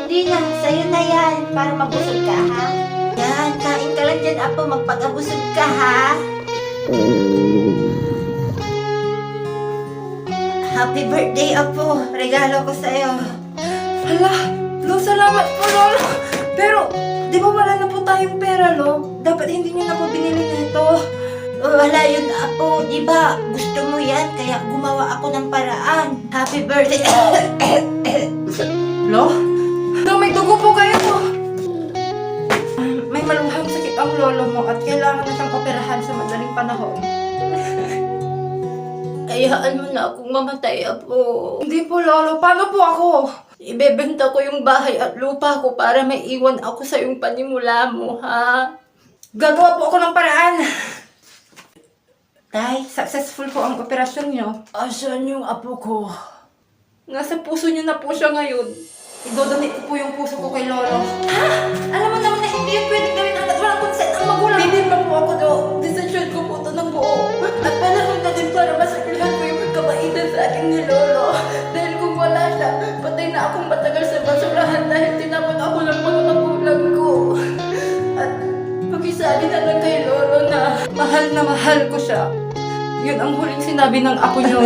hindi na. Sa'yo na yan. Para mabusog ka, ha? Yan, kain ka lang dyan, Apo. Magpag-abusog ka, ha? Happy birthday, Apo. Regalo ko sa'yo. Hala, Lo, salamat po, Lolo. Pero, di ba wala na po tayong pera, Lo? Dapat hindi niyo na po binili nito. Wala yun, Apo. Di ba? Gusto mo yan, kaya gumawa ako ng paraan. Happy birthday. Lo? Lo, may dugo po kayo po. May maluhang sakit ang lolo mo at kailangan na siyang operahan sa madaling panahon. Hayaan mo na akong mamatay, Apo. Hindi po, Lolo. Paano po ako? Ibebenta ko yung bahay at lupa ko para may iwan ako sa yung panimula mo, ha? Gagawa po ako ng paraan. Tay, successful po ang operasyon niyo. Asan yung apo ko? Nasa puso niyo na po siya ngayon. Idodonate ko po yung puso ko kay Lolo. Ha? Alam mo naman na hindi yun pwedeng gawin hanggat walang consent ang magulang. Bibin pa po ako do. Desisyon ko po ito ng buo. At panahon na din para masaglihan ko yung pagkabaitan sa akin ni Lolo. Dahil kung wala siya, patay na akong matagal sa basurahan dahil tinapon ako ng mga magulang ko. At pag-isali na lang kay Lolo na mahal ko siya. Yun ang huling sinabi ng apo niyo.